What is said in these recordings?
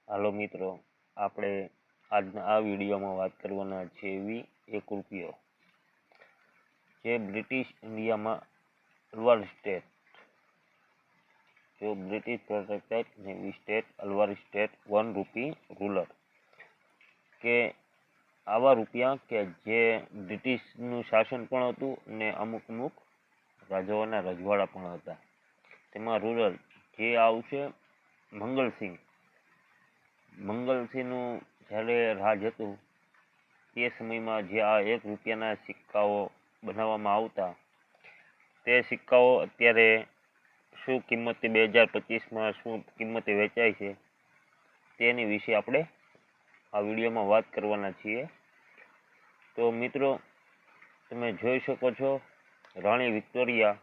હાલો મિત્રો, આપણે આજના આ વિડીયોમાં વાત કરવાના છે ₹1 જે બ્રિટિશ ઇન્ડિયામાં Alwar state, British protected navy state Alwar state ₹1 ruler, કે આવા રૂપિયા કે જે બ્રિટિશનું શાસન પણ હતું અને અમુક રાજાઓના રજવાડા પણ હતા. તેમાં રૂરલ જે આવશે મંગલસિંહનું જ્યારે રાજ હતું તે સમયમાં જે આ ₹1ના સિક્કાઓ બનાવવામાં આવતા, તે સિક્કાઓ અત્યારે શું કિંમતે 2025માં શું કિંમતે વેચાય છે તેની વિશે આપણે આ વિડીયોમાં વાત કરવાના છીએ. તો મિત્રો, તમે જોઈ શકો છો રાણી વિક્ટોરિયા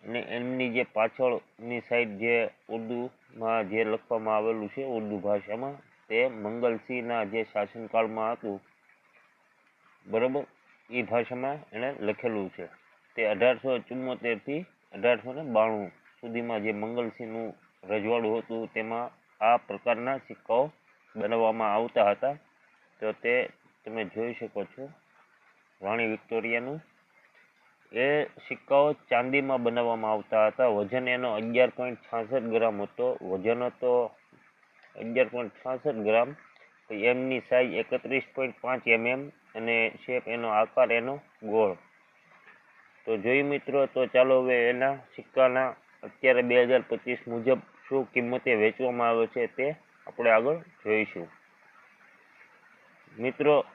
અને એમની જે પાછળની સાઈડ જે ઉર્દુમાં જે લખવામાં આવેલું છે ઉર્દુ ભાષામાં, તે મંગલસિંહના જે શાસનકાળમાં હતું, બરાબર, એ ભાષામાં એણે લખેલું છે. તે 1874થી 1892 સુધીમાં જે મંગલસિંહનું રજવાડું હતું તેમાં આ પ્રકારના સિક્કાઓ બનાવવામાં આવતા હતા. તો તે તમે જોઈ શકો છો રાણી વિક્ટોરિયાનું. એ સિક્કાઓ ચાંદીમાં બનાવવામાં આવતા હતા. વજન એનો 11.66 ગ્રામ હતો. વજન હતો 11.66 ગ્રામ. એમની સાઈઝ 31.5 mm અને શેપ એનો આકાર એનો ગોળ. તો જોઈ મિત્રો, તો ચાલો હવે એના સિક્કાના અત્યારે 2025 મુજબ શું કિંમતે વેચવામાં આવે છે તે આપણે આગળ જોઈશું. મિત્રો,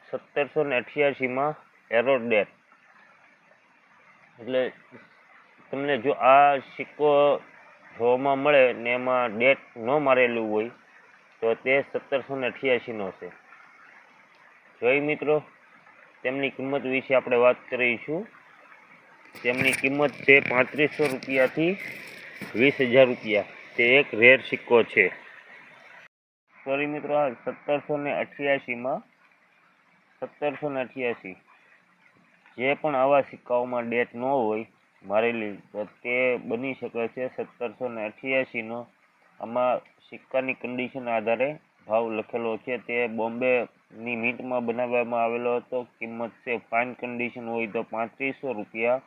1788માં એરો ડેટ, એટલે તમને જો આ સિક્કો જોવામાં મળે ને એમાં ડેટ ન મારેલું હોય તો તે 1788નો છે. જોઈ મિત્રો, તેમની કિંમત વિશે આપણે વાત કરીશું. તેમની કિંમત છે ₹3500થી ₹20,000. તે એક રેર સિક્કો છે. સોરી મિત્રો, આ 1788 જે પણ આવા સિક્કાઓમાં ડેટ ન હોય મારેલી તો તે બની શકે છે 1788નો. આમાં સિક્કાની કન્ડિશન આધારે ભાવ લખેલો છે. તે બોમ્બેની મિન્ટમાં બનાવવામાં આવેલો હતો. કિંમત છે ફાઇન કન્ડિશન હોય તો ₹3500,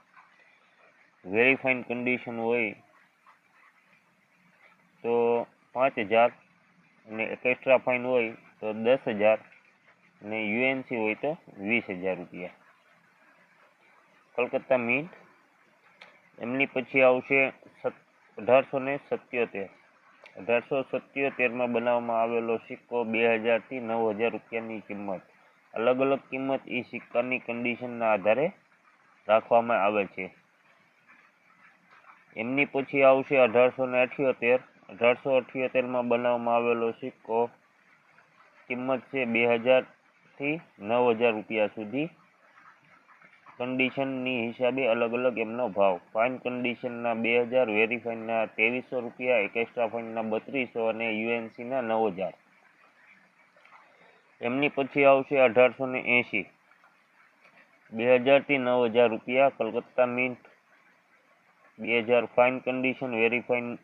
વેરી ફાઇન કન્ડિશન હોય તો 5,000 અને એક્સ્ટ્રા ફાઇન હોય તો 10,000 અને યુએનસી હોય તો ₹20,000. કલકત્તા મિન્ટ. એમની પછી આવશે 1877. 1877માં બનાવવામાં આવેલો સિક્કો 2,000થી ₹9,000ની કિંમત. અલગ અલગ કિંમત એ સિક્કાની કન્ડિશનના આધારે રાખવામાં આવે છે. એમની પછી આવશે 1878. 1878માં બનાવવામાં આવેલો સિક્કો, કિંમત છે ₹2,000થી ₹9,000 સુધી. કન્ડિશનની હિસાબે અલગ અલગ એમનો ભાવ. ફાઇન કન્ડિશનના 2,000, વેરી ફાઇનના ₹2,300, એક્સ્ટ્રા ફાઇનના ₹3,200 અને યુએનસીના ₹9,000. એમની પછી આવશે 1880. 2,000થી ₹9,000 Calcutta mint. 2,000 fine condition, very fine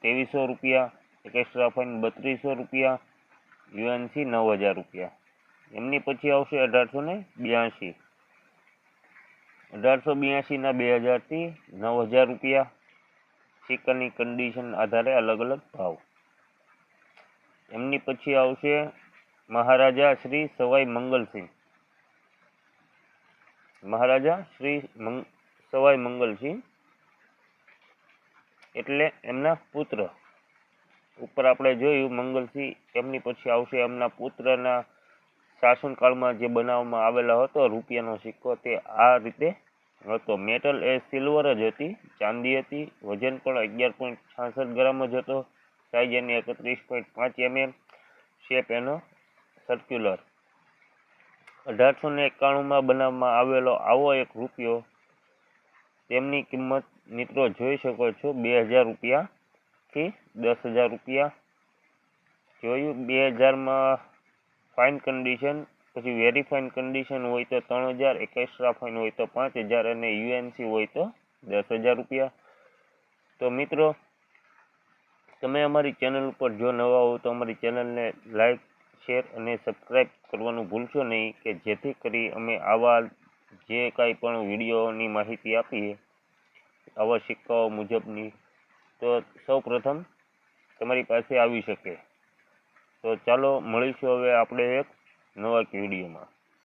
₹2,300, extra fine ₹3,200, UNC ₹9,000. એમની પછી આવશે 1882. 1882ના 2,000થી ₹9,000. સિક્કાની કન્ડિશન આધારે અલગ અલગ ભાવ. એમની પછી આવશે મહારાજા શ્રી સવાઈ મંગલસિંહ. મહારાજા શ્રી સવાઈ મંગલસિંહ એટલે એમના પુત્ર. ઉપર આપણે જોયું મંગલસિંહ. એમની પછી આવશે એમના પુત્રના શાસનકાળમાં જે બનાવવામાં આવેલો હતો રૂપિયાનો સિક્કો, તે આ રીતે હતો. મેટલ એ સિલ્વર જ હતી, ચાંદી હતી. વજન પણ 11.66 ગ્રામ જ હતો. સાઈઝ એની 31.5 mm. શેપ એનો સર્ક્યુલર. 1891માં બનાવવામાં આવેલો આવો એક રૂપિયો, તેમની કિંમત મિત્રો જોઈ શકો છો ₹2,000થી ₹10,000. જોયું 2000માં ફાઇન કન્ડિશન, પછી વેરી ફાઇન કન્ડિશન હોય તો 3,000, એક્સ્ટ્રા ફાઇન હોય તો 5,000 અને યુએનસી હોય તો ₹10,000. તો મિત્રો, તમે અમારી ચેનલ ઉપર જો નવા હો તો અમારી ચેનલને લાઈક, શેર અને સબસ્ક્રાઈબ કરવાનું ભૂલશો નહીં, કે જેથી કરી અમે આવા જે કાંઈ પણ વિડીયોની માહિતી આપીએ આવા સિક્કાઓ મુજબની, તો સૌ પ્રથમ તમારી પાસે આવી શકે. તો ચાલો મળીશું હવે આપણે એક નવા વિડીયોમાં.